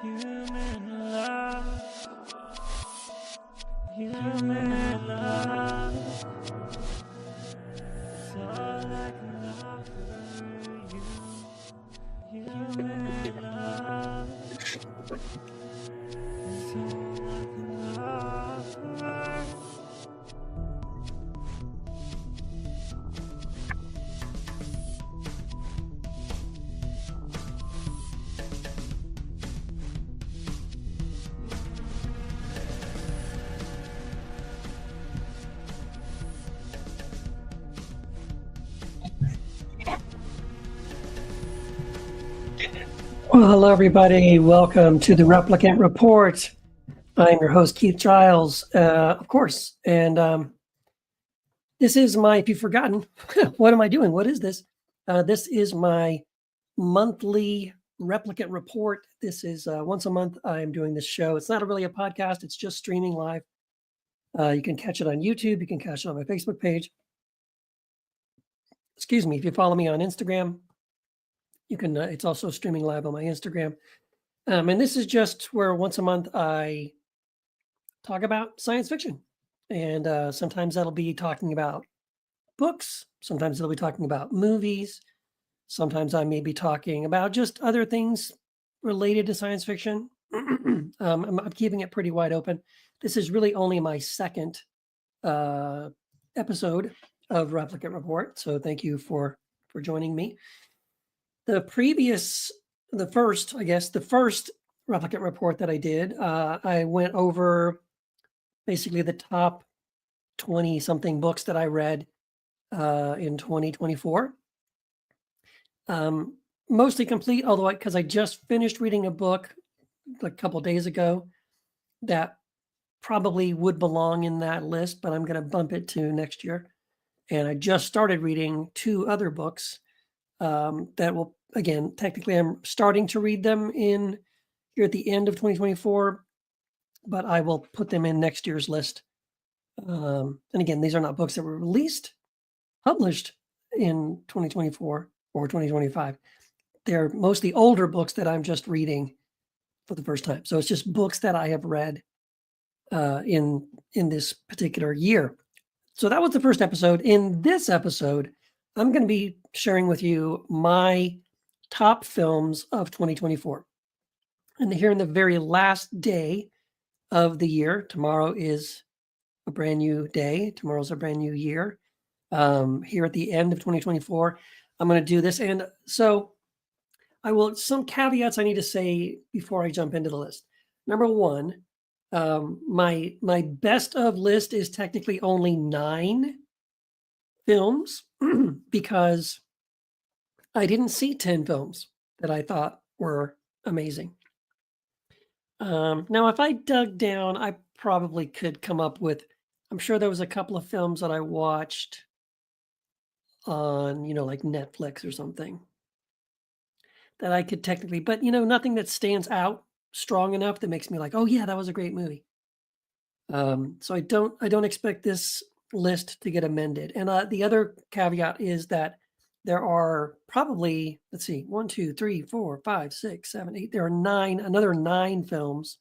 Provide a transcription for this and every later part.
Human love, human love, it's all I can offer you. Human love, it's all I can offer. Well, hello, everybody. Welcome to the Replicant Report. I'm your host, Keith Giles, of course. And this is my, if you've forgotten, what am I doing? What is this? This is my monthly Replicant Report. This is once a month I'm doing this show. It's not really a podcast. It's just streaming live. You can catch it on YouTube. You can catch it on my Facebook page. Excuse me. If you follow me on Instagram, you can, it's also streaming live on my Instagram. And this is just where once a month I talk about science fiction. And sometimes that'll be talking about books. Sometimes it'll be talking about movies. Sometimes I may be talking about just other things related to science fiction. I'm keeping it pretty wide open. This is really only my second episode of Replicant Report. So thank you for joining me. The first Replicant Report that I did, I went over basically the top 20 something books that I read in 2024. Mostly complete, although because I just finished reading a book a couple days ago that probably would belong in that list, but I'm going to bump it to next year. And I just started reading two other books that will, again, technically I'm starting to read them here at the end of 2024, but I will put them in next year's list. And again, these are not books that were published in 2024 or 2025. They're mostly older books that I'm just reading for the first time. So it's just books that I have read in this particular year. So that was the first episode. In this episode, I'm going to be sharing with you my top films of 2024. And here in the very last day of the year, tomorrow is a brand new day. Tomorrow's a brand new year. Here at the end of 2024, I'm going to do this. And so some caveats I need to say before I jump into the list. Number one, my best of list is technically only 9 films because I didn't see 10 films that I thought were amazing. Now, if I dug down, I probably could come up with, I'm sure there was a couple of films that I watched on, like Netflix or something that I could technically, but nothing that stands out strong enough that makes me like, oh yeah, that was a great movie. So I don't expect this list to get amended. And the other caveat is that there are probably, let's see, 1, 2, 3, 4, 5, 6, 7, 8. There are another 9 films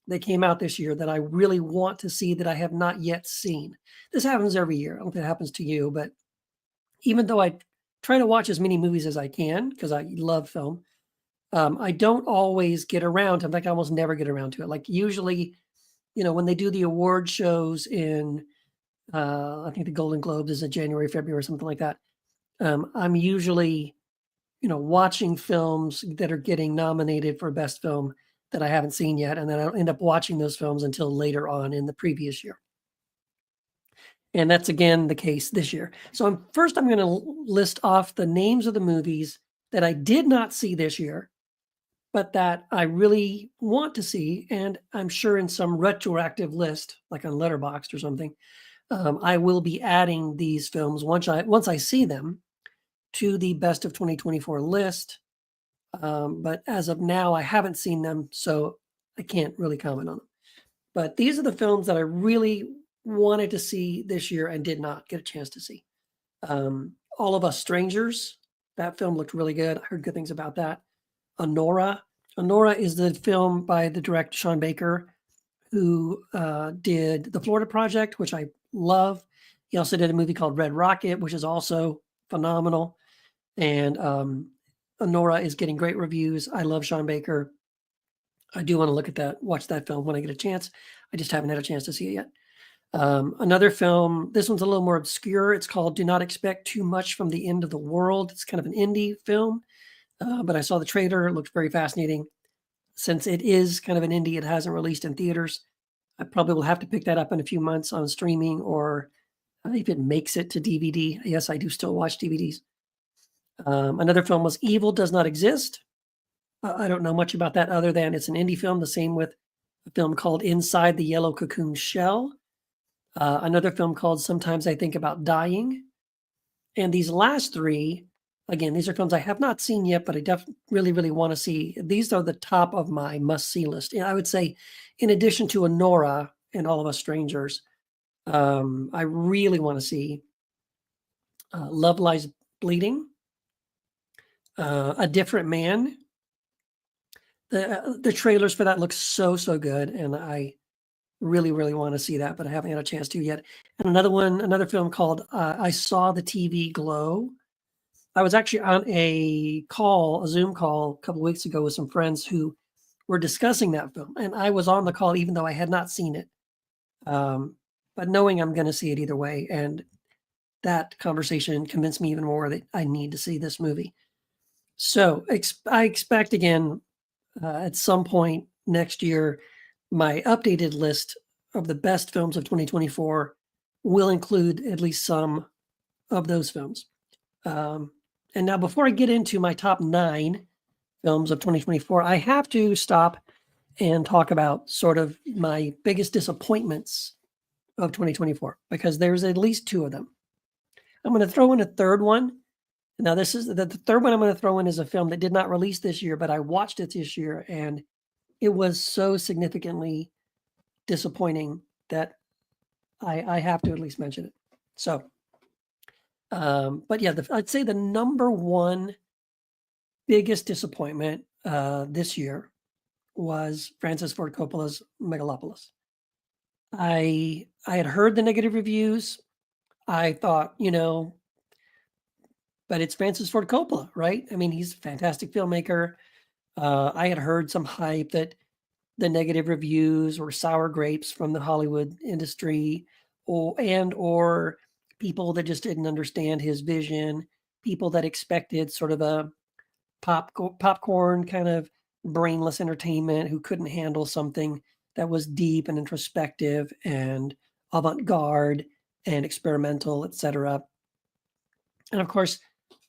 that came out this year that I really want to see that I have not yet seen. This happens every year. I don't know if it happens to you, but even though I try to watch as many movies as I can because I love film, I don't always get around to, in fact, I almost never get around to it. Like usually, when they do the award shows in, I think the Golden Globes is in January, February, or something like that. I'm usually, watching films that are getting nominated for best film that I haven't seen yet. And then I don't end up watching those films until later on in the previous year. And that's again the case this year. So I'm going to list off the names of the movies that I did not see this year, but that I really want to see. And I'm sure in some retroactive list, like on Letterboxd or something, I will be adding these films once I see them to the best of 2024 list. But as of now, I haven't seen them, so I can't really comment on them. But these are the films that I really wanted to see this year and did not get a chance to see. All of Us Strangers, that film looked really good. I heard good things about that. Honora Honora is the film by the director Sean Baker, who did The Florida Project, which I love. He also did a movie called Red Rocket, which is also phenomenal. And Honora is getting great reviews. I love Sean Baker. I do want to watch that film when I get a chance. I just haven't had a chance to see it yet. Another film, this one's a little more obscure. It's called Do Not Expect Too Much from the End of the World. It's kind of an indie film, but I saw the trailer. It looked very fascinating. Since it is kind of an indie, it hasn't released in theaters. I probably will have to pick that up in a few months on streaming, or if it makes it to DVD. Yes, I do still watch DVDs. Another film was Evil Does Not Exist. I don't know much about that other than it's an indie film, the same with a film called Inside the Yellow Cocoon Shell. Another film called Sometimes I Think About Dying. And these last three, again, these are films I have not seen yet, but I really, really want to see. These are the top of my must-see list. And I would say, in addition to Honora and All of Us Strangers, I really want to see Love Lies Bleeding, A Different Man. The trailers for that look so good, and I really, really want to see that, but I haven't had a chance to yet. And another film called I Saw the TV Glow. I was actually on a Zoom call a couple weeks ago with some friends who were discussing that film, and I was on the call even though I had not seen it, but knowing I'm going to see it either way. And that conversation convinced me even more that I need to see this movie. So I expect again at some point next year, my updated list of the best films of 2024 will include at least some of those films. And now, before I get into my top 9 films of 2024, I have to stop and talk about sort of my biggest disappointments of 2024, because there's at least 2 of them. I'm going to throw in a third one. Now, this is the third one I'm going to throw in is a film that did not release this year, but I watched it this year, and it was so significantly disappointing that I have to at least mention it. So, but yeah, I'd say the number one biggest disappointment this year was Francis Ford Coppola's Megalopolis. I had heard the negative reviews. I thought, but it's Francis Ford Coppola, right? I mean, he's a fantastic filmmaker. I had heard some hype that the negative reviews were sour grapes from the Hollywood industry, or people that just didn't understand his vision, people that expected sort of a popcorn kind of brainless entertainment who couldn't handle something that was deep and introspective and avant-garde and experimental, etc. And of course,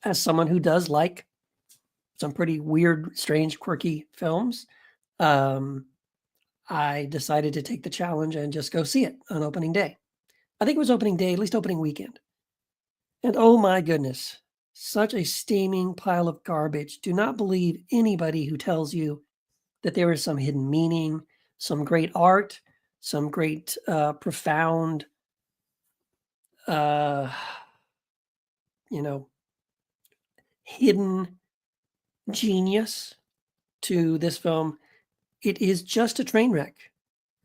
as someone who does like some pretty weird, strange, quirky films, I decided to take the challenge and just go see it on opening day. I think it was opening day, at least opening weekend. And oh my goodness, such a steaming pile of garbage. Do not believe anybody who tells you that there is some hidden meaning, some great art, some great profound, hidden genius to this film. It is just a train wreck.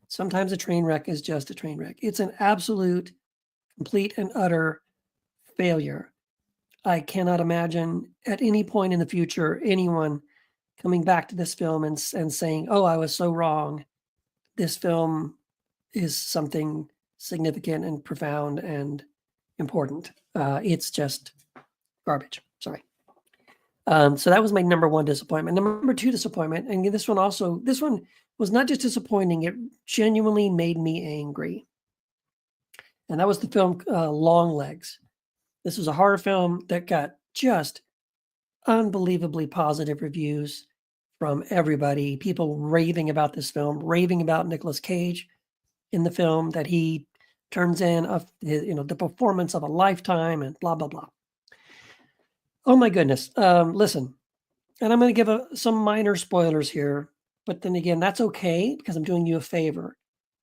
Sometimes a train wreck is just a train wreck. It's an absolute, complete and utter failure. I cannot imagine at any point in the future anyone coming back to this film and saying, "Oh, I was so wrong. This film is something significant and profound and important." It's just garbage. Sorry. So that was my number one disappointment. Number two disappointment, and this one was not just disappointing, it genuinely made me angry. And that was the film Long Legs. This was a horror film that got just unbelievably positive reviews from everybody, people raving about this film, raving about Nicolas Cage in the film, that he turns in the performance of a lifetime and blah, blah, blah. Oh my goodness. Listen, and I'm going to give some minor spoilers here, but then again, that's okay because I'm doing you a favor,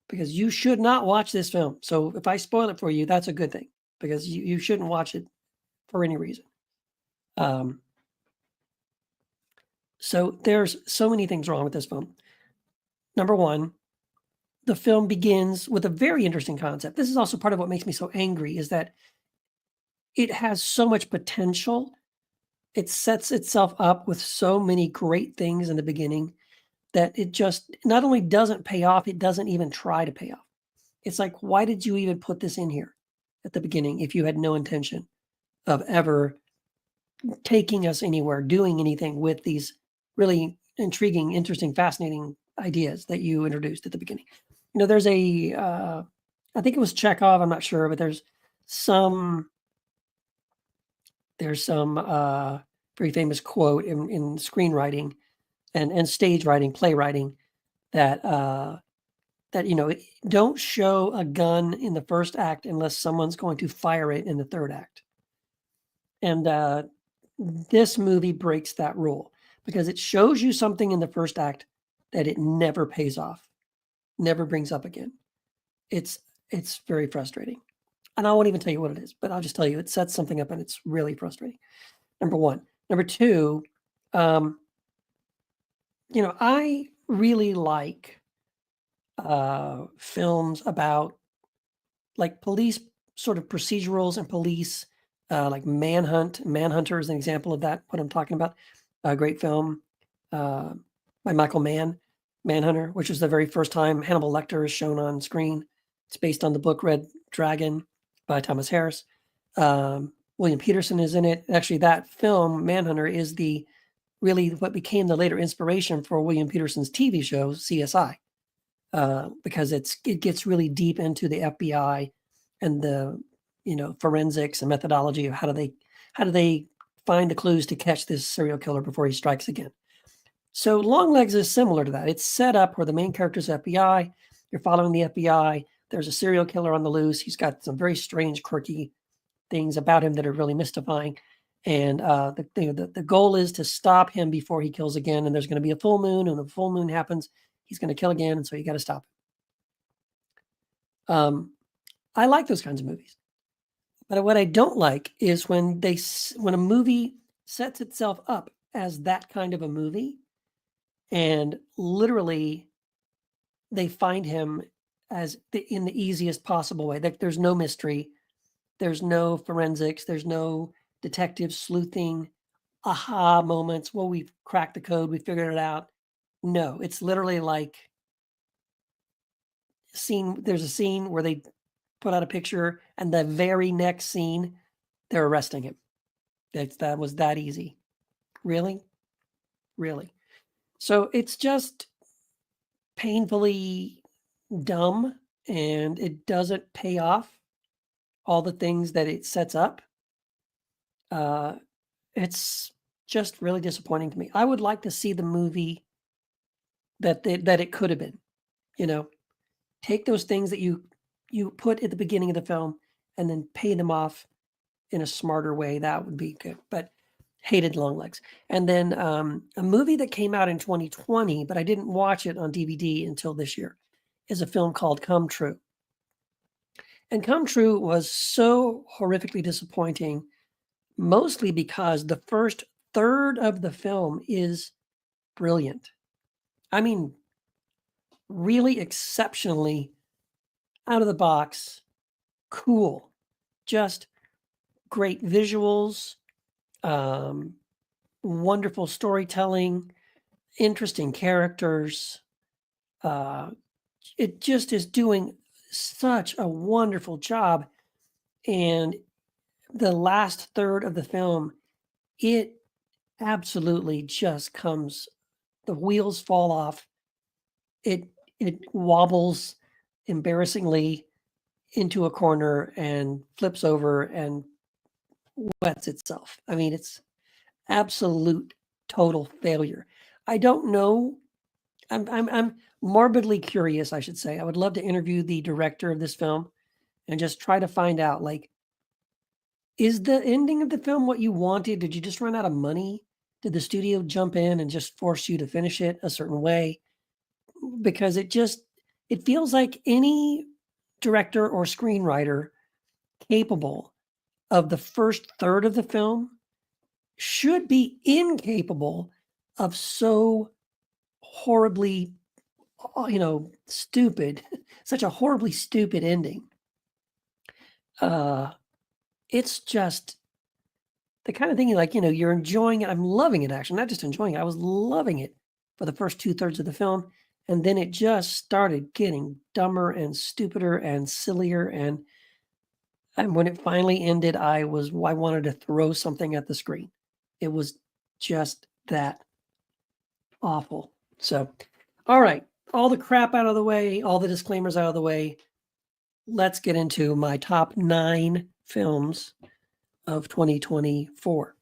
because you should not watch this film. So if I spoil it for you, that's a good thing, because you shouldn't watch it for any reason. So there's so many things wrong with this film. Number one, the film begins with a very interesting concept. This is also part of what makes me so angry, is that it has so much potential. It sets itself up with so many great things in the beginning that it just not only doesn't pay off, it doesn't even try to pay off. It's like, why did you even put this in here at the beginning if you had no intention of ever taking us anywhere, doing anything with these really intriguing, interesting, fascinating ideas that you introduced at the beginning? There's I think it was Chekhov, I'm not sure, but some very famous quote in screenwriting and stage writing, playwriting, that don't show a gun in the first act unless someone's going to fire it in the third act. And this movie breaks that rule because it shows you something in the first act that it never pays off, never brings up again. It's very frustrating. And I won't even tell you what it is, but I'll just tell you it sets something up and it's really frustrating. Number one. Number two, I really like films about like police sort of procedurals and police, like Manhunter is an example of that, what I'm talking about. A great film by Michael Mann, Manhunter, which was the very first time Hannibal Lecter is shown on screen. It's based on the book Red Dragon by Thomas Harris. William Peterson is in it. Actually, that film, Manhunter, is really what became the later inspiration for William Peterson's TV show, CSI. Because it gets really deep into the FBI and the forensics and methodology of how do they find the clues to catch this serial killer before he strikes again. So Longlegs is similar to that. It's set up where the main character is FBI. You're following the FBI. There's a serial killer on the loose. He's got some very strange, quirky things about him that are really mystifying. And the goal is to stop him before he kills again. And there's going to be a full moon, and when the full moon happens, he's going to kill again, and so you got to stop him. I like those kinds of movies, but what I don't like is when a movie sets itself up as that kind of a movie, and literally they find him in the easiest possible way. Like there's no mystery, there's no forensics, there's no detective sleuthing, aha moments. Well, we've cracked the code, we figured it out. No, it's literally like there's a scene where they put out a picture, and the very next scene, they're arresting him. That was that easy. Really? Really? So it's just painfully dumb, and it doesn't pay off all the things that it sets up. It's just really disappointing to me. I would like to see the movie that it could have been. Take those things that you put at the beginning of the film and then pay them off in a smarter way. That would be good. But hated Longlegs. And then a movie that came out in 2020, but I didn't watch it on DVD until this year, is a film called Come True. And Come True was so horrifically disappointing, mostly because the first third of the film is brilliant. I mean, really exceptionally out of the box, cool, just great visuals, wonderful storytelling, interesting characters. It just is doing such a wonderful job. And the last third of the film, it absolutely just the wheels fall off. It wobbles embarrassingly into a corner and flips over and wets itself. I mean, it's absolute total failure. I don't know. I'm morbidly curious, I should say. I would love to interview the director of this film and just try to find out, like, is the ending of the film what you wanted? Did you just run out of money? Did the studio jump in and just force you to finish it a certain way? Because it feels like any director or screenwriter capable of the first third of the film should be incapable of so horribly, stupid, such a horribly stupid ending. It's just the kind of thing you're enjoying it. I'm loving it, actually, not just enjoying it. I was loving it for the first 2/3 of the film, and then it just started getting dumber and stupider and sillier, and when it finally ended, I wanted to throw something at the screen. It was just that awful. So, all right, all the crap out of the way, all the disclaimers out of the way. Let's get into my top 9 films of 2024.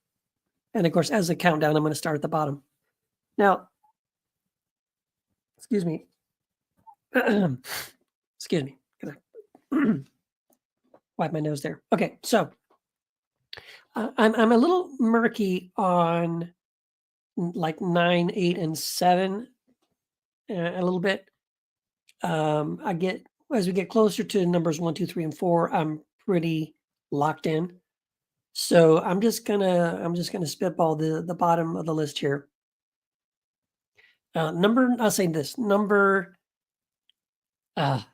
And of course, as a countdown, I'm going to start at the bottom. Now, excuse me. Excuse me. Wipe my nose there. Okay, so I'm a little murky on like 9, 8, and 7 a little bit. I get as we get closer to numbers 1, 2, 3, and 4, I'm pretty locked in. So I'm just gonna spitball the bottom of the list here. I'll say this number. I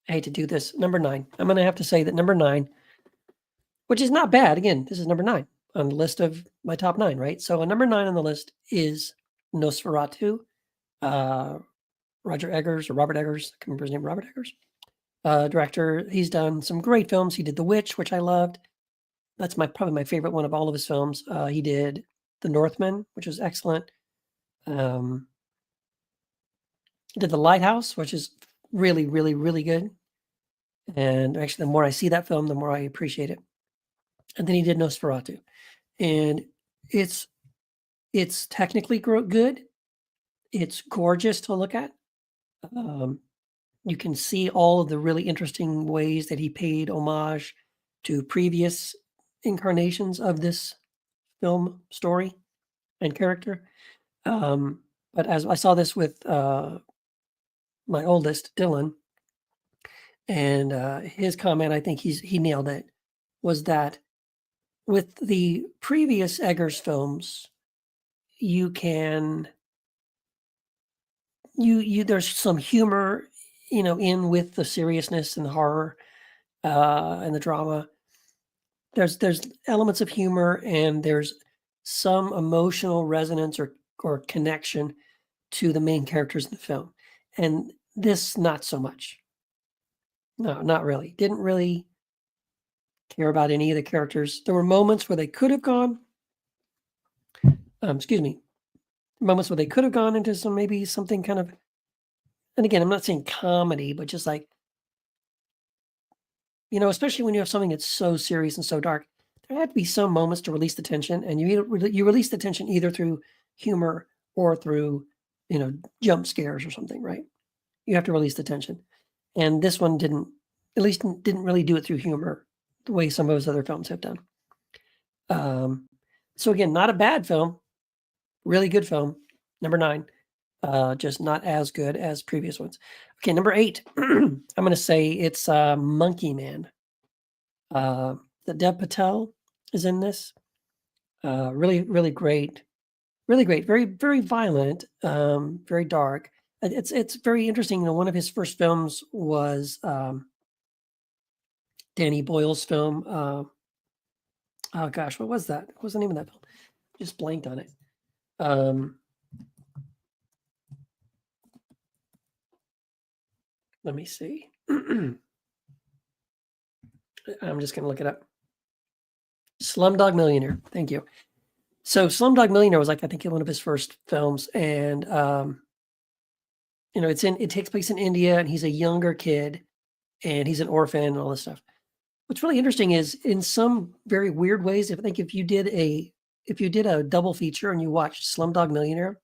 hate to do this. Number 9. I'm gonna have to say that number 9, which is not bad. Again, this is number 9 on the list of my top 9, right? So number 9 on the list is Nosferatu. Robert Eggers. I can't remember his name. Robert Eggers. Director. He's done some great films. He did The Witch, which I loved. That's probably my favorite one of all of his films. He did The Northman, which was excellent. He did The Lighthouse, which is really, really, really good. And actually, the more I see that film, the more I appreciate it. And then he did Nosferatu, and it's technically good. It's gorgeous to look at. You can see all of the really interesting ways that he paid homage to previous incarnations of this film story and character. But as I saw this with my oldest, Dylan, and his comment, I think he nailed it, was that with the previous Eggers films, you can there's some humor, in with the seriousness and the horror and the drama. There's elements of humor, and there's some emotional resonance or connection to the main characters in the film. And this, not so much. No, not really. Didn't really care about any of the characters. There were moments where they could have gone, moments where they could have gone into maybe something kind of, and again, I'm not saying comedy, but just like, especially when you have something that's so serious and so dark, there had to be some moments to release the tension, and you release the tension either through humor or through, jump scares or something, right? You have to release the tension. And this one didn't really do it through humor the way some of his other films have done. So again, not a bad film, really good film. Number 9, just not as good as previous ones. Okay, number 8, I'm going to say it's Monkey Man. The Dev Patel is in this. Really, really great. Really great. Very, very violent. Very dark. It's very interesting. One of his first films was Danny Boyle's film. Oh gosh, what was that? What was the name of that film? Just blanked on it. Let me see. I'm just going to look it up. Slumdog Millionaire. Thank you. So Slumdog Millionaire was I think one of his first films, and it takes place in India, and he's a younger kid, and he's an orphan and all this stuff. What's really interesting is, in some very weird ways, if you did a double feature and you watched Slumdog Millionaire,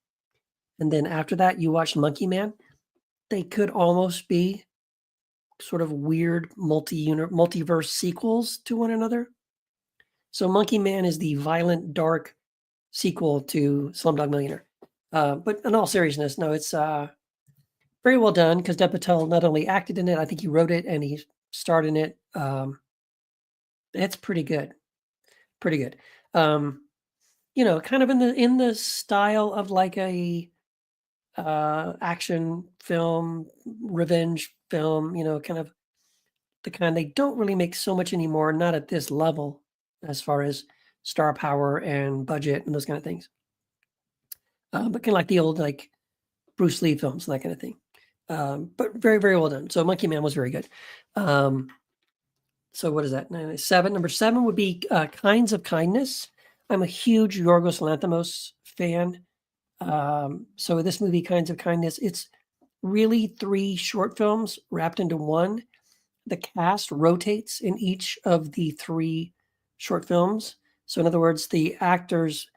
and then after that you watched Monkey Man, they could almost be sort of weird multiverse sequels to one another. So Monkey Man is the violent, dark sequel to Slumdog Millionaire. But in all seriousness, no, it's very well done, because Dev Patel not only acted in it, I think he wrote it and he starred in it. It's pretty good. Pretty good. you know, kind of in the style of like a action film, revenge film, you know, kind of the kind they don't really make so much anymore, not at this level as far as star power and budget and those kind of things. But kind of like the old like Bruce Lee films, that kind of thing. But very, very well done. So Monkey Man was very good. So what is that? Seven. Number 7 would be Kinds of Kindness. I'm a huge Yorgos Lanthimos fan. So this movie, Kinds of Kindness, it's really 3 short films wrapped into one. The cast rotates in each of the 3 short films. So in other words, the actors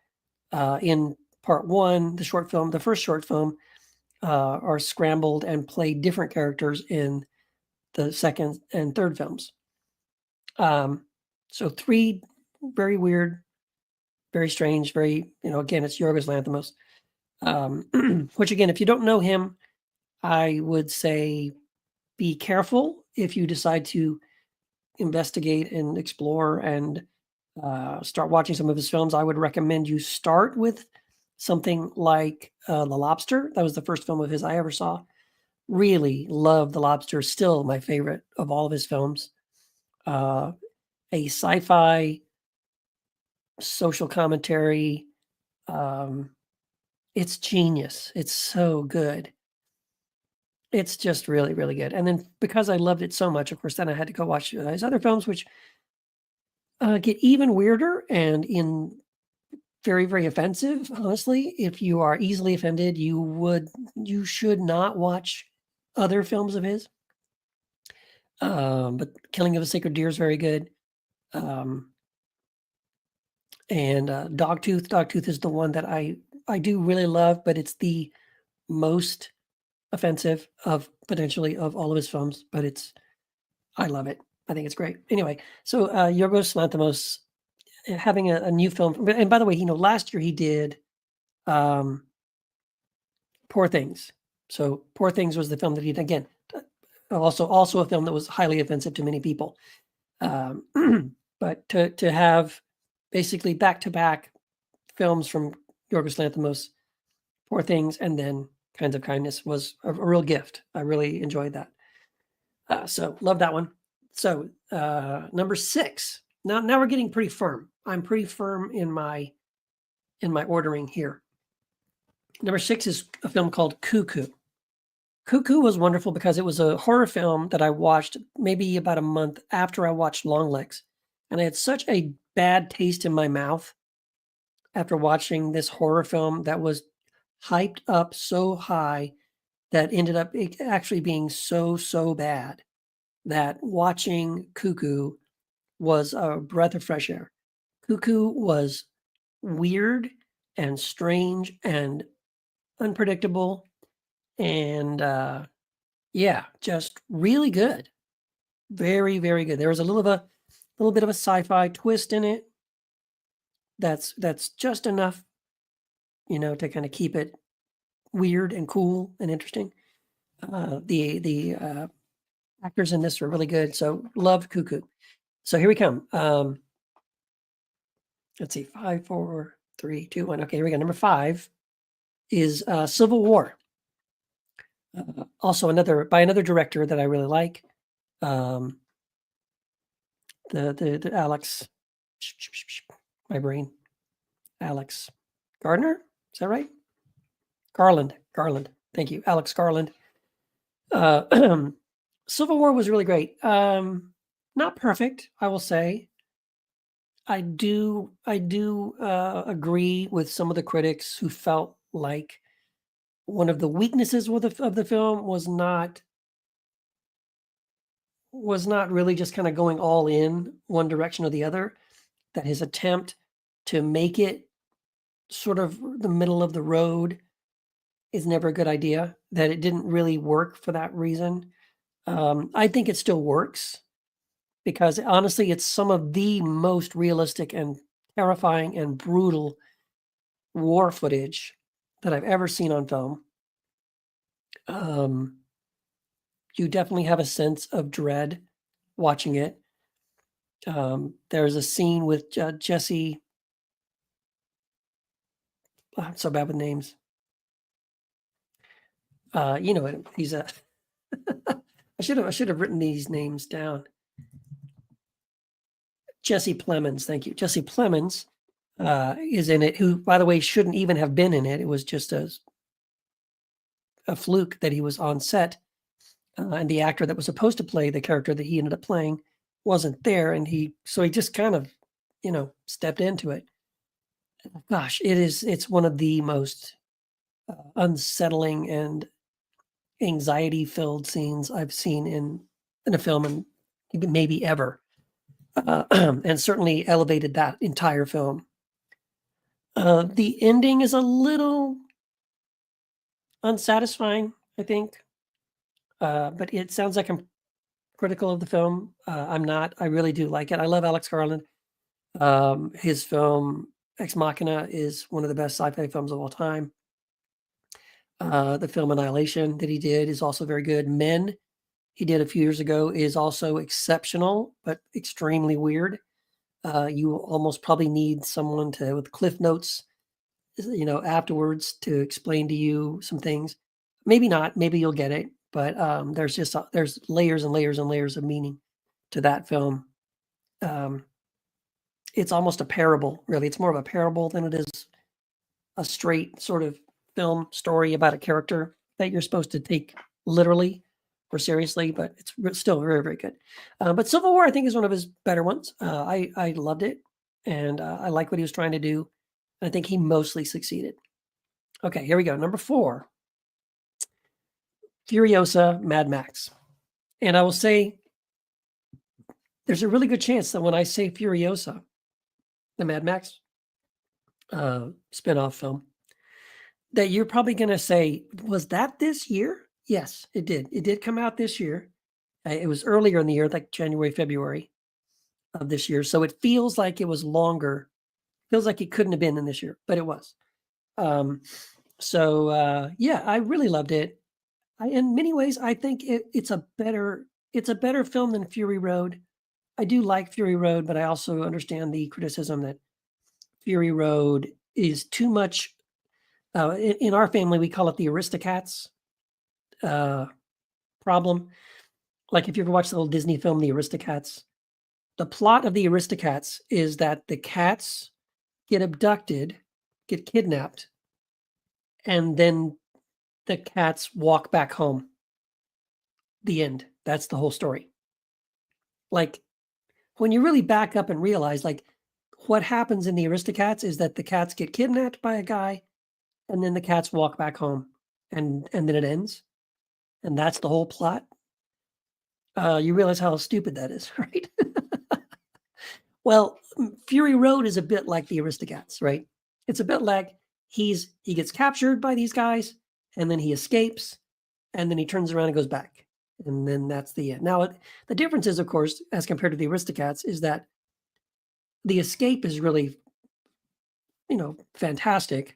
in part 1, the first short film, are scrambled and play different characters in the second and third films. So 3 very weird, very strange, very, you know, again, it's Yorgos Lanthimos. Which again, if you don't know him, I would say be careful if you decide to investigate and explore and start watching some of his films. I would recommend you start with something like The Lobster. That was the first film of his I ever saw. Really love The Lobster. Still my favorite of all of his films. A sci-fi social commentary. It's genius. It's so good. It's just really, really good. And then because I loved it so much, of course, then I had to go watch his other films, which get even weirder and in very, very offensive. Honestly, if you are easily offended, you should not watch other films of his. But Killing of a Sacred Deer is very good. And Dogtooth. Dogtooth is the one that I do really love, but it's the most offensive of potentially of all of his films. But I love it. I think it's great. Anyway, so Yorgos Lanthimos having a new film. And by the way, you know, last year he did Poor Things. So Poor Things was the film that he did again. Also a film that was highly offensive to many people. But to have basically back-to-back films from Yorgos Lanthimos, Poor Things, and then Kinds of Kindness was a real gift. I really enjoyed that. So love that one. So number 6. Now we're getting pretty firm. I'm pretty firm in my ordering here. Number 6 is a film called Cuckoo. Cuckoo was wonderful because it was a horror film that I watched maybe about a month after I watched Longlegs. And I had such a bad taste in my mouth after watching this horror film that was hyped up so high that ended up actually being so bad that watching Cuckoo was a breath of fresh air. Cuckoo was weird and strange and unpredictable and yeah, just really good. Very, very good. There was a little bit of a sci-fi twist in it. That's just enough, you know, to kind of keep it weird and cool and interesting. The actors in this are really good. So loved Cuckoo. So here we come. Let's see, 5, 4, 3, 2, 1. Okay, here we go. Number 5 is Civil War. Also by another director that I really like. The Alex, my brain, Alex Gardner. Is that right? Garland. Thank you, Alex Garland. Civil War was really great. Not perfect, I will say. I do agree with some of the critics who felt like one of the weaknesses of the film was not really just kind of going all in one direction or the other. That his attempt to make it sort of the middle of the road is never a good idea. That it didn't really work for that reason. I think it still works because honestly, it's some of the most realistic and terrifying and brutal war footage that I've ever seen on film. You definitely have a sense of dread watching it. There's a scene with Jesse I'm so bad with names. You know what? He's a. I should have written these names down. Jesse Plemons, thank you. Jesse Plemons is in it, who, by the way, shouldn't even have been in it. It was just a fluke that he was on set, and the actor that was supposed to play the character that he ended up playing wasn't there, and he just kind of, stepped into it. Gosh, it's one of the most unsettling and anxiety-filled scenes I've seen in a film, and maybe ever. And certainly elevated that entire film. The ending is a little unsatisfying, I think. But it sounds like I'm critical of the film. I'm not. I really do like it. I love Alex Garland. His film Ex Machina is one of the best sci-fi films of all time. The film Annihilation that he did is also very good. Men, he did a few years ago, is also exceptional, but extremely weird. You almost probably need someone with Cliff Notes, afterwards to explain to you some things. Maybe not. Maybe you'll get it. But there's layers and layers and layers of meaning to that film. It's almost a parable, really. It's more of a parable than it is a straight sort of film story about a character that you're supposed to take literally or seriously, but it's still very, very good. But Civil War, I think, is one of his better ones. I loved it, and I like what he was trying to do. I think he mostly succeeded. Okay, here we go. Number 4, Furiosa, Mad Max. And I will say there's a really good chance that when I say Furiosa, the Mad Max spinoff film, that you're probably going to say, was that this year? Yes, it did. It did come out this year. It was earlier in the year, like January, February of this year. So it feels like it was longer. Feels like it couldn't have been in this year, but it was. Yeah, I really loved it. In many ways, I think it's a better film than Fury Road. I do like Fury Road, but I also understand the criticism that Fury Road is too much. In our family, we call it the Aristocats problem. Like if you ever watched the old Disney film, The Aristocats, the plot of The Aristocats is that the cats get abducted, get kidnapped, and then the cats walk back home. The end. That's the whole story. Like, when you really back up and realize, like, what happens in The Aristocats is that the cats get kidnapped by a guy, and then the cats walk back home, and then it ends, and that's the whole plot. You realize how stupid that is, right? Well, Fury Road is a bit like The Aristocats, right? It's a bit like he gets captured by these guys, and then he escapes, and then he turns around and goes back, and then that's the end. Now, the difference is, of course, as compared to The Aristocats, is that the escape is really, fantastic.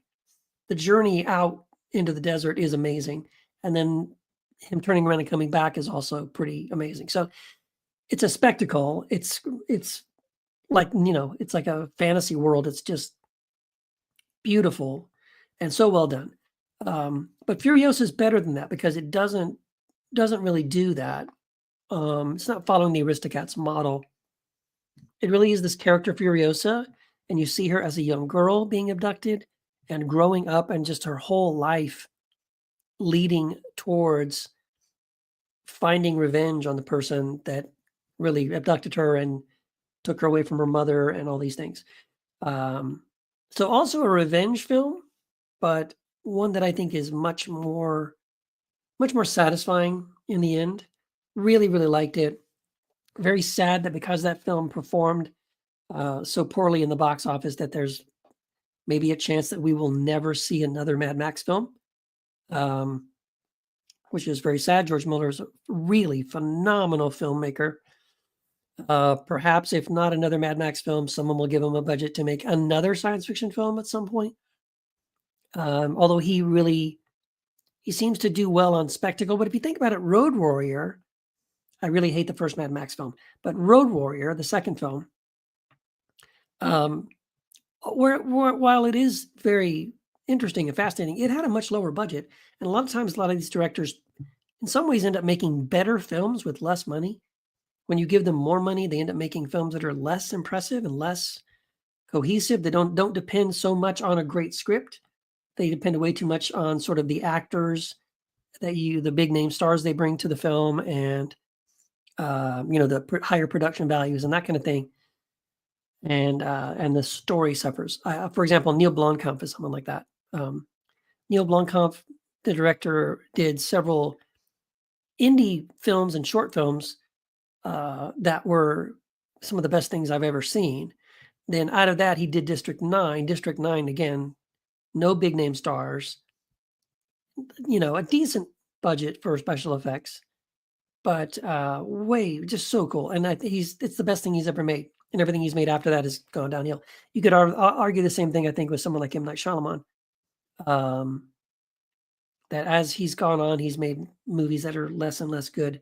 The journey out into the desert is amazing, and then him turning around and coming back is also pretty amazing. So it's a spectacle. It's like, it's like a fantasy world. It's just beautiful and so well done. But Furiosa is better than that because it doesn't really do that. It's not following the Aristocats model. It really is this character Furiosa, and you see her as a young girl being abducted and growing up, and just her whole life leading towards finding revenge on the person that really abducted her and took her away from her mother and all these things. So also a revenge film, but one that I think is much more satisfying in the end. Really, really liked it. Very sad that because that film performed so poorly in the box office, that there's maybe a chance that we will never see another Mad Max film, which is very sad. George Miller is a really phenomenal filmmaker. Perhaps if not another Mad Max film, someone will give him a budget to make another science fiction film at some point. Although he seems to do well on spectacle. But if you think about it, Road Warrior, I really hate the first Mad Max film, but Road Warrior, the second film, while it is very interesting and fascinating. It had a much lower budget, and a lot of times, a lot of these directors, in some ways, end up making better films with less money. When you give them more money, they end up making films that are less impressive and less cohesive. They don't depend so much on a great script. They depend way too much on sort of the actors the big name stars they bring to the film, and the higher production values and that kind of thing. And the story suffers. For example, Neil Blomkamp is someone like that. Neil Blomkamp, the director, did several indie films and short films that were some of the best things I've ever seen. Then out of that, he did District 9. District 9, again, no big name stars, a decent budget for special effects, but just so cool. And it's the best thing he's ever made. And everything he's made after that has gone downhill. You could argue the same thing, I think, with someone like M. Night Shyamalan. That as he's gone on, he's made movies that are less and less good,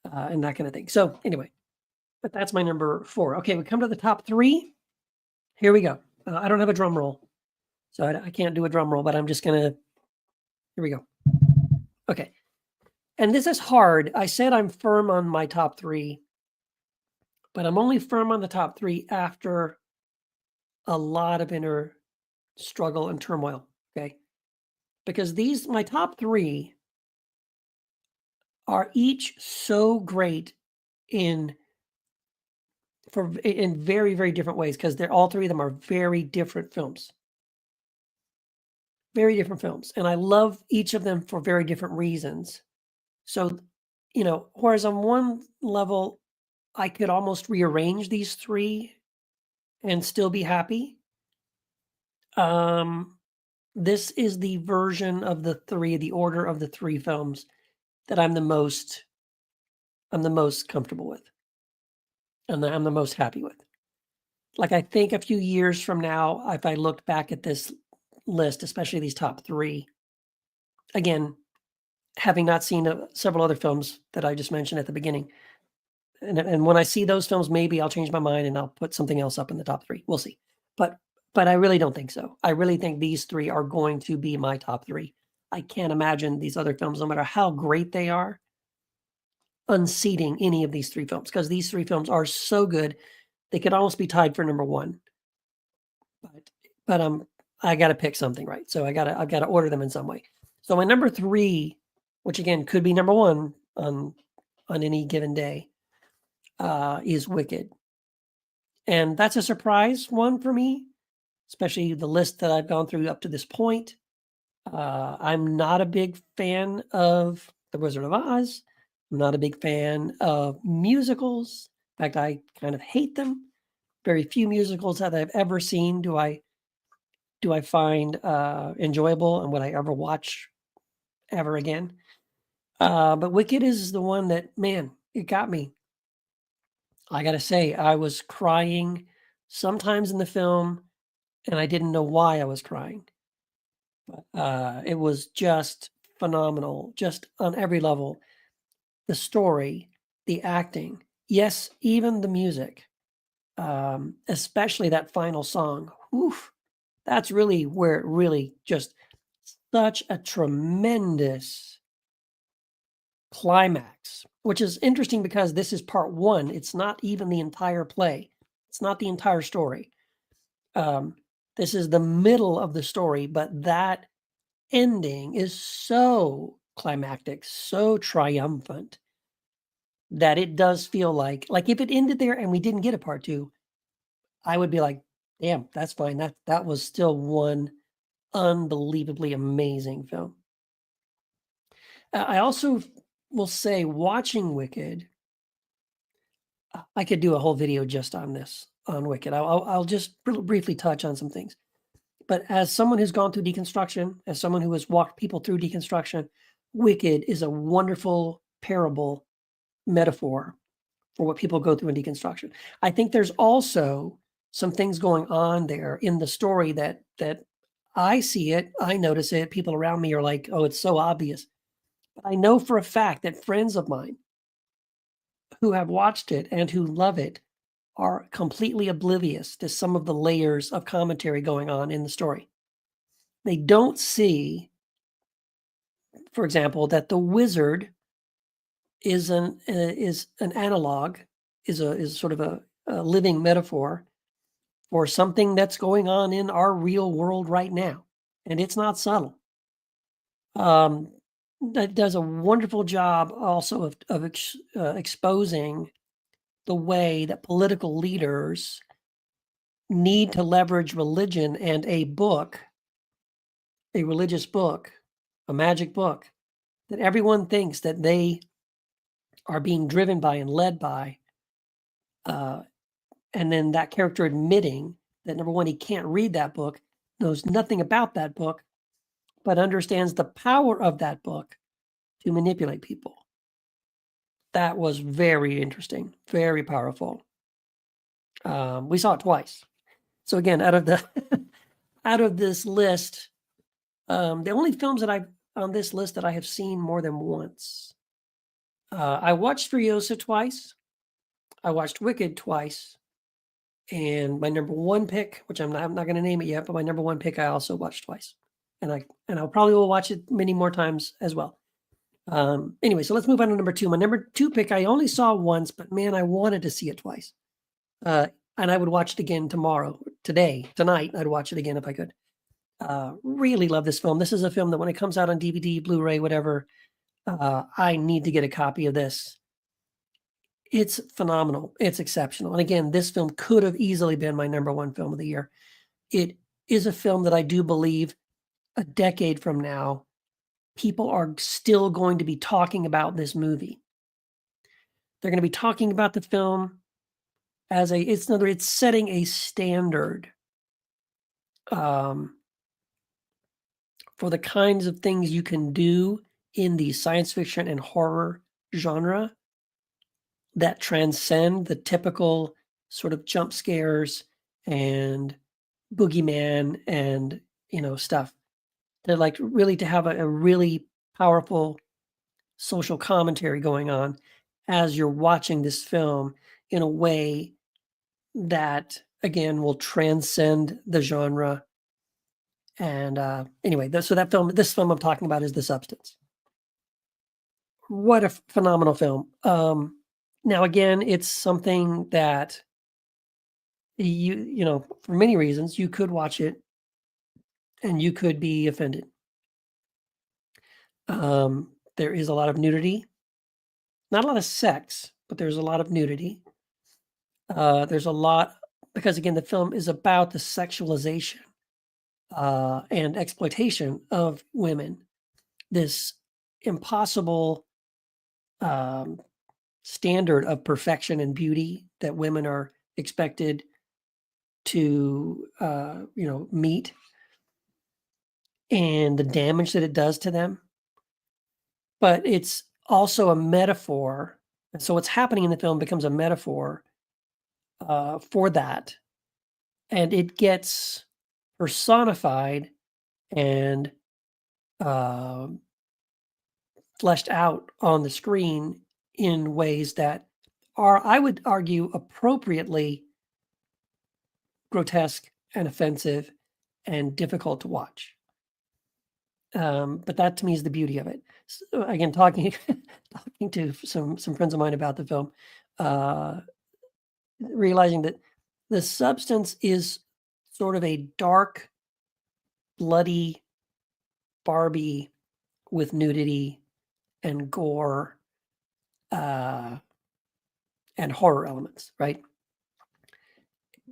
and that kind of thing. So anyway, but that's my number 4. Okay, we come to the top 3. Here we go. I don't have a drum roll, so I can't do a drum roll, but I'm just gonna. Here we go. Okay, and this is hard. I said I'm firm on my top 3, but I'm only firm on the top 3 after a lot of inner struggle and turmoil. Okay, because my top 3 are each so great in very, very different ways, because all 3 of them are very different films. Very different films, and I love each of them for very different reasons. So, whereas on one level, I could almost rearrange these 3 and still be happy. This is the version of the order of the 3 films that I'm the most comfortable with, and that I'm the most happy with. Like, I think a few years from now, if I looked back at this list, especially these top 3, again, having not seen several other films that I just mentioned at the beginning, and when I see those films, maybe I'll change my mind and I'll put something else up in the top 3. We'll see. But I really don't think so. I really think these 3 are going to be my top 3. I can't imagine these other films, no matter how great they are, unseating any of these 3 films, because these 3 films are so good, they could almost be tied for number 1. But I got to pick something, right? So I've got to order them in some way. So my number 3, which again could be number 1 on any given day, is Wicked, and that's a surprise one for me, especially the list that I've gone through up to this point. I'm not a big fan of The Wizard of Oz. I'm not a big fan of musicals. In fact, I kind of hate them. Very few musicals that I've ever seen do I find enjoyable, and would I ever watch ever again. But Wicked is the one that, man, it got me. I got to say, I was crying sometimes in the film, and I didn't know why I was crying. But it was just phenomenal, just on every level. The story, the acting, yes, even the music, especially that final song. Oof, that's really where it really just such a tremendous climax, which is interesting because this is part 1. It's not even the entire play. It's not the entire story. This is the middle of the story, but that ending is so climactic, so triumphant, that it does feel like if it ended there and we didn't get a part 2, I would be like, damn, that's fine. That was still one unbelievably amazing film. I also will say, watching Wicked, I could do a whole video just on this, on Wicked. I'll just briefly touch on some things. But as someone who's gone through deconstruction, as someone who has walked people through deconstruction, Wicked is a wonderful parable metaphor for what people go through in deconstruction. I think there's also some things going on there in the story that I see it, I notice it, people around me are like, oh, it's so obvious. But I know for a fact that friends of mine who have watched it and who love it are completely oblivious to some of the layers of commentary going on in the story. They don't see, for example, that the wizard is an analog, is sort of a living metaphor for something that's going on in our real world right now, and it's not subtle. That does a wonderful job also of exposing the way that political leaders need to leverage religion and a book, a religious book, a magic book that everyone thinks that they are being driven by and led by. And then that character admitting that, number one, he can't read that book, knows nothing about that book, but understands the power of that book to manipulate people. That was very interesting, very powerful. We saw it twice. So again, out of the out of this list, the only films that I've on this list that I have seen more than once. I watched Furiosa twice. I watched Wicked twice. And my number one pick, which I'm not going to name it yet, but my number one pick I also watched twice. And I'll probably will watch it many more times as well. Anyway, so let's move on to number two. My number two pick I only saw once, but man, I wanted to see it twice. And I would watch it again tonight. I'd watch it again if I could. Really love this film. This is a film that when it comes out on DVD, Blu-ray, whatever, I need to get a copy of this. It's phenomenal. It's exceptional. And again, this film could have easily been my number one film of the year. It is a film that I do believe a decade from now, people are still going to be talking about this movie. They're going to be talking about the film as it's setting a standard for the kinds of things you can do in the science fiction and horror genre that transcend the typical sort of jump scares and boogeyman and, stuff. They're like really to have a really powerful social commentary going on as you're watching this film in a way that, again, will transcend the genre. And anyway, this film I'm talking about is The Substance. What a phenomenal film. Now, again, it's something that for many reasons, you could watch it and you could be offended. There is a lot of nudity, not a lot of sex, but there's a lot of nudity. There's a lot, because again, the film is about the sexualization and exploitation of women. This impossible standard of perfection and beauty that women are expected to, meet, and the damage that it does to them. But it's also a metaphor. And so what's happening in the film becomes a metaphor for that. And it gets personified and fleshed out on the screen in ways that are, I would argue, appropriately grotesque and offensive and difficult to watch. But that to me is the beauty of it. So, again, talking to some friends of mine about the film, realizing that The Substance is sort of a dark, bloody Barbie with nudity and gore and horror elements, right?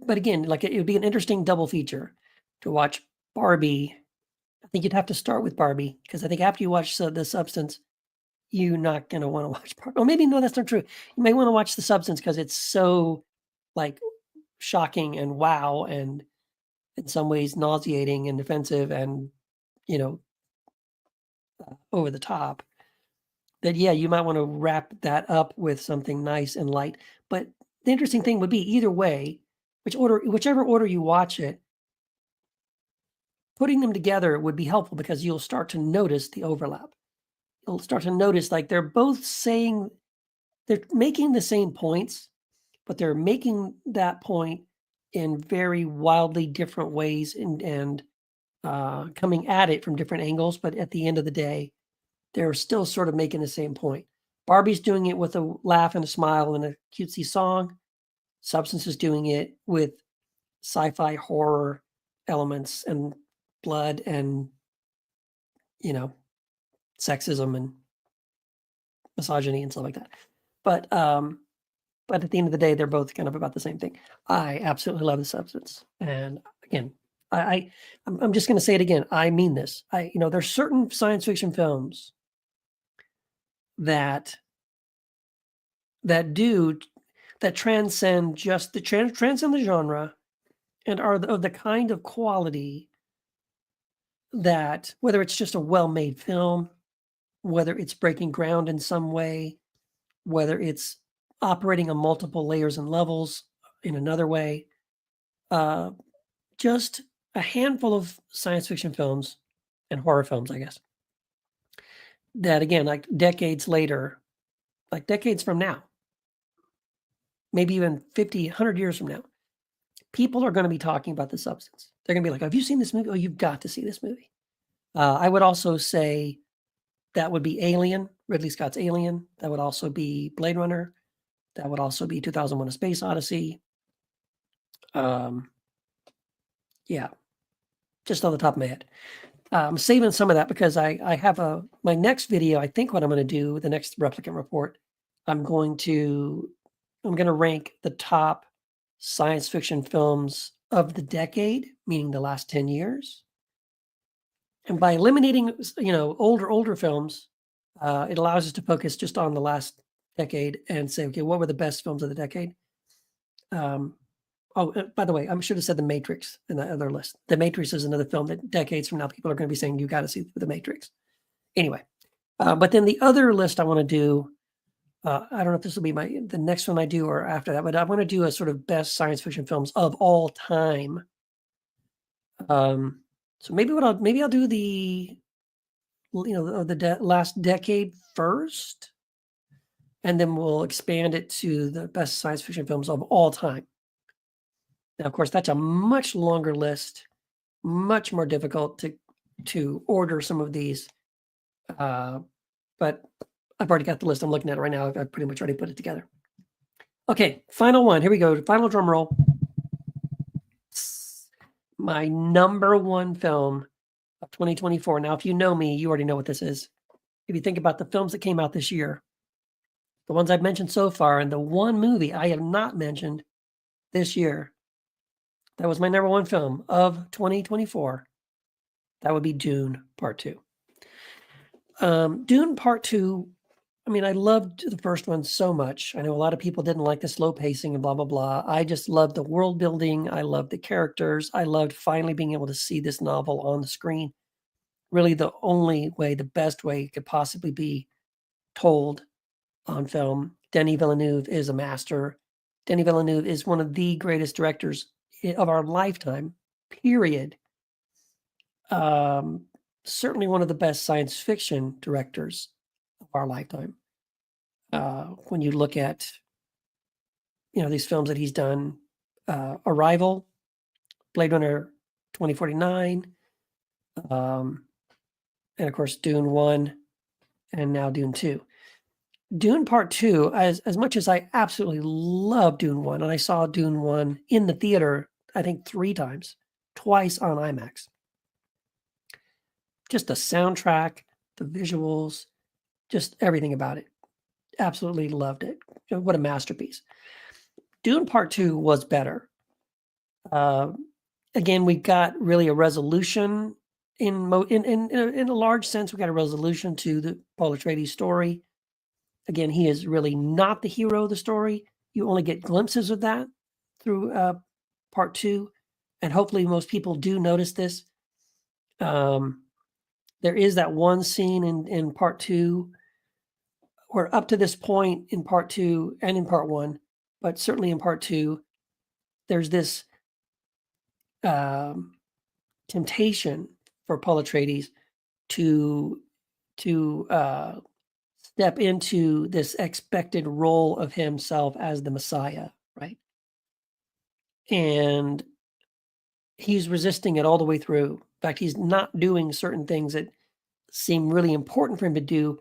But again, like it would be an interesting double feature to watch Barbie. I think you'd have to start with Barbie, because I think after you watch The Substance, you're not going to want to watch Barbie. Or maybe, no, that's not true. You may want to watch The Substance because it's so like shocking and wow, and in some ways nauseating and offensive and, over the top, that, yeah, you might want to wrap that up with something nice and light. But the interesting thing would be either way, whichever order you watch it, putting them together would be helpful because you'll start to notice the overlap. You'll start to notice like they're making the same points, but they're making that point in very wildly different ways and coming at it from different angles, but at the end of the day, they're still sort of making the same point. Barbie's doing it with a laugh and a smile and a cutesy song. Substance is doing it with sci-fi horror elements and blood and, you know, sexism and misogyny and stuff like that. But at the end of the day, they're both kind of about the same thing. I absolutely love The Substance. And again, I'm just going to say it again. I mean this. There's certain science fiction films that transcend transcend the genre and are of the kind of quality that, whether it's just a well-made film, whether it's breaking ground in some way, whether it's operating on multiple layers and levels in another way, just a handful of science fiction films and horror films, I guess, that again, like decades later, like decades from now, maybe even 50, 100 years from now, people are going to be talking about The Substance. They're going to be like, have you seen this movie? Oh, you've got to see this movie. I would also say that would be Alien, Ridley Scott's Alien. That would also be Blade Runner. That would also be 2001: A Space Odyssey. Yeah, just on the top of my head. I'm saving some of that because I have my next video. I think what I'm going to do, the next Replicant Report, I'm going to rank the top science fiction films of the decade, meaning the last 10 years. And by eliminating, older films, it allows us to focus just on the last decade and say, okay, what were the best films of the decade? By the way, I should have said The Matrix in that other list. The Matrix is another film that decades from now, people are going to be saying, you got to see The Matrix. Anyway, but then the other list I want to do, I don't know if this will be the next one I do or after that, but I want to do a sort of best science fiction films of all time. So maybe I'll do the, last decade first, and then we'll expand it to the best science fiction films of all time. Now, of course, that's a much longer list, much more difficult to order some of these. But I've already got the list I'm looking at right now. I've pretty much already put it together. Okay, final one. Here we go. Final drum roll. My number one film of 2024. Now, if you know me, you already know what this is. If you think about the films that came out this year, the ones I've mentioned so far, and the one movie I have not mentioned this year, that was my number one film of 2024. That would be Dune Part 2. Dune Part 2, I loved the first one so much. I know a lot of people didn't like the slow pacing and blah, blah, blah. I just loved the world building. I loved the characters. I loved finally being able to see this novel on the screen. Really the best way it could possibly be told on film. Denis Villeneuve is a master. Denis Villeneuve is one of the greatest directors of our lifetime, period. Certainly one of the best science fiction directors of our lifetime. When you look at, these films that he's done, Arrival, Blade Runner 2049, and of course Dune 1, and now Dune 2. Dune Part 2, as much as I absolutely love Dune 1, and I saw Dune 1 in the theater, I think 3 times, twice on IMAX. Just the soundtrack, the visuals, just everything about it. Absolutely loved it. What a masterpiece. Dune Part 2 was better. Again, we got really a resolution in a large sense. We got a resolution to the Paul Atreides story. Again, he is really not the hero of the story. You only get glimpses of that through Part 2, and hopefully most people do notice this. There is that one scene in Part 2 where up to this point in Part 2 and in Part 1, but certainly in Part 2, there's this temptation for Paul Atreides to step into this expected role of himself as the Messiah, right? And he's resisting it all the way through. fact, he's not doing certain things that seem really important for him to do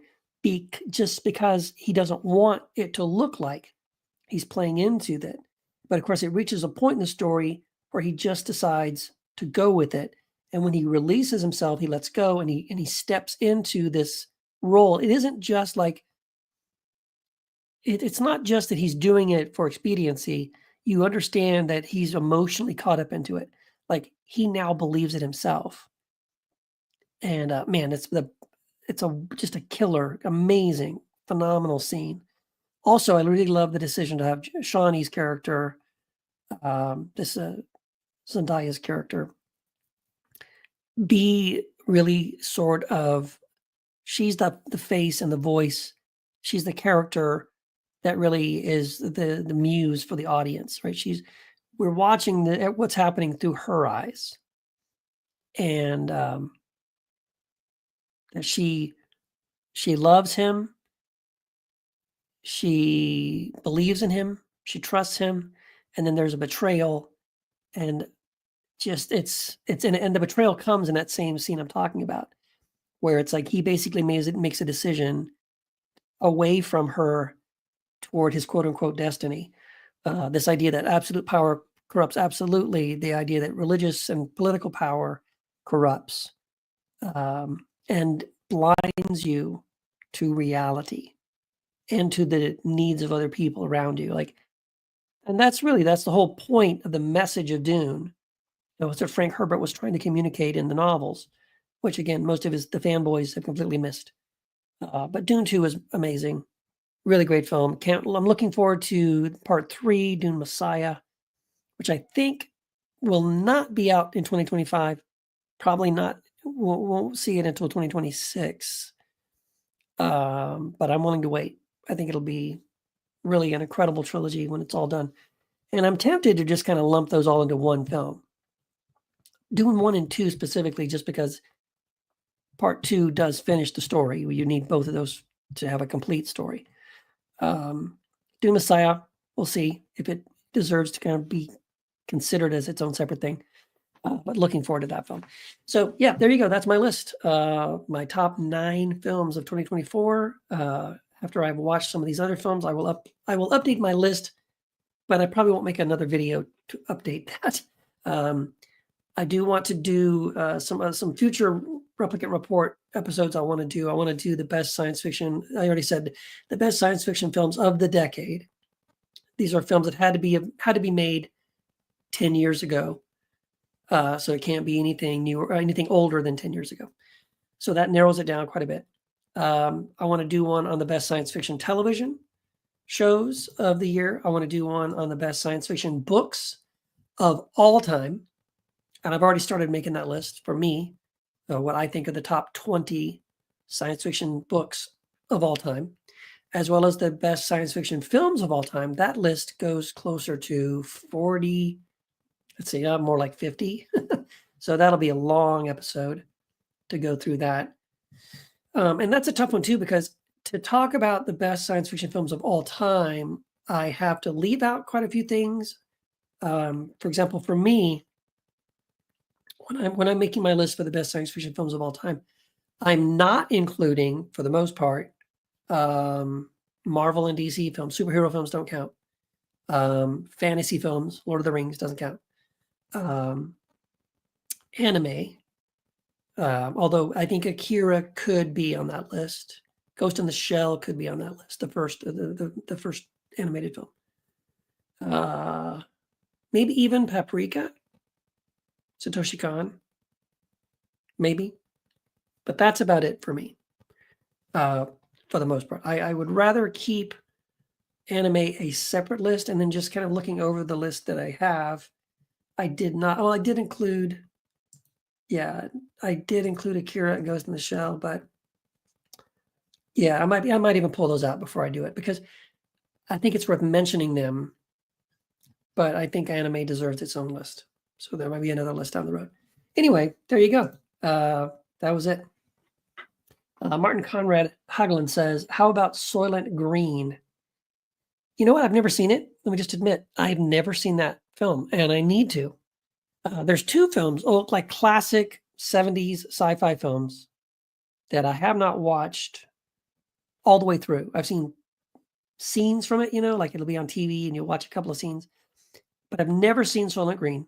just because he doesn't want it to look like he's playing into that. But of course, it reaches a point in the story where he just decides to go with it. And when he releases himself, he lets go and he steps into this role. It isn't just like it's not just that he's doing it for expediency. You understand that he's emotionally caught up into it. Like he now believes it himself. And man, it's just a killer, amazing, phenomenal scene. Also, I really love the decision to have Shawnee's character, Zendaya's character, be really sort of, she's the face and the voice. She's the character that really is the muse for the audience, right? We're watching what's happening through her eyes, and she loves him. She believes in him. She trusts him, and then there's a betrayal, and just and the betrayal comes in that same scene I'm talking about, where it's like he basically makes a decision away from her toward his quote unquote destiny. This idea that absolute power corrupts absolutely, the idea that religious and political power corrupts, and blinds you to reality and to the needs of other people around you. And that's the whole point of the message of Dune. It's what Frank Herbert was trying to communicate in the novels, which again, most of the fanboys have completely missed. But Dune 2 is amazing. Really great film. I'm looking forward to part 3, Dune Messiah, which I think will not be out in 2025. Probably not. Won't see it until 2026. But I'm willing to wait. I think it'll be really an incredible trilogy when it's all done. And I'm tempted to just kind of lump those all into one film. Dune 1 and 2 specifically, just because part 2 does finish the story. You need both of those to have a complete story. Dune Messiah, we'll see if it deserves to kind of be considered as its own separate thing. But looking forward to that film. So yeah, there you go. That's my list. My top 9 films of 2024. After I've watched some of these other films, I will update my list, but I probably won't make another video to update that. I do want to do some future Replicant Report episodes. I want to do the best science fiction. I already said the best science fiction films of the decade. These are films that had to be made 10 years ago. So it can't be anything new or anything older than 10 years ago. So that narrows it down quite a bit. I want to do one on the best science fiction television shows of the year. I want to do one on the best science fiction books of all time. And I've already started making that list for me, what I think are the top 20 science fiction books of all time, as well as the best science fiction films of all time. That list goes closer to 40, let's see, more like 50. So that'll be a long episode to go through that. And that's a tough one too, because to talk about the best science fiction films of all time, I have to leave out quite a few things. For example, for me, when I'm making my list for the best science fiction films of all time, I'm not including, for the most part, Marvel and DC films. Superhero films don't count. Fantasy films, Lord of the Rings doesn't count. Anime, although I think Akira could be on that list. Ghost in the Shell could be on that list. The first animated film. Maybe even Paprika. Satoshi Kon, maybe, but that's about it for me. For the most part, I would rather keep anime a separate list, and then just kind of looking over the list that I have. I did include Akira and Ghost in the Shell, but yeah, I might even pull those out before I do it, because I think it's worth mentioning them, but I think anime deserves its own list. So there might be another list down the road. Anyway, there you go. That was it. Martin Conrad Hagelin says, how about Soylent Green? You know what? I've never seen it. Let me just admit, I've never seen that film, and I need to. There's 2 films, like classic 70s sci-fi films that I have not watched all the way through. I've seen scenes from it, like it'll be on TV and you'll watch a couple of scenes, but I've never seen Soylent Green.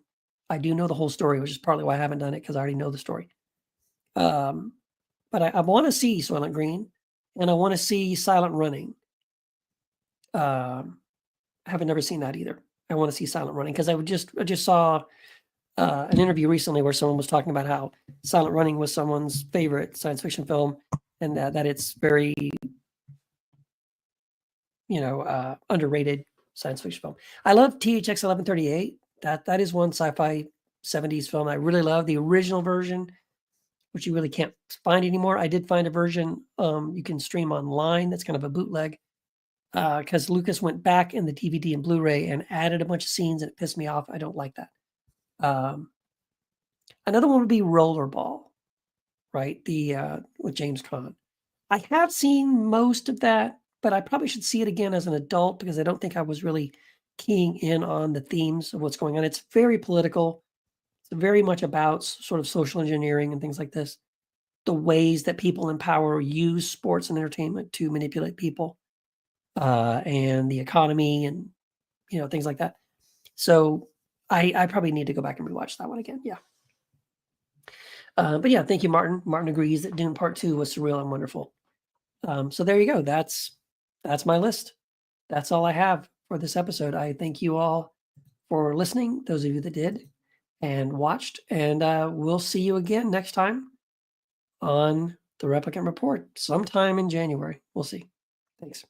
I do know the whole story, which is partly why I haven't done it, because I already know the story. But I want to see Soylent Green, and I want to see Silent Running. I haven't never seen that either. I want to see Silent Running because I just saw an interview recently where someone was talking about how Silent Running was someone's favorite science fiction film, and that it's very, underrated science fiction film. I love THX 1138. That is one sci-fi 70s film I really love. The original version, which you really can't find anymore. I did find a version you can stream online that's kind of a bootleg, because Lucas went back in the DVD and Blu-ray and added a bunch of scenes, and it pissed me off. I don't like that. Another one would be Rollerball, right? With James Caan. I have seen most of that, but I probably should see it again as an adult because I don't think I was really keying in on the themes of what's going on. It's very political. It's very much about sort of social engineering and things like this. The ways that people in power use sports and entertainment to manipulate people, and the economy and, things like that. So I probably need to go back and rewatch that one again. Yeah. But yeah, thank you, Martin. Martin agrees that Dune Part 2 was surreal and wonderful. So there you go. That's my list. That's all I have for this episode. I thank you all for listening, those of you that did and watched, and we'll see you again next time on the Replicant Report sometime in January. We'll see. Thanks.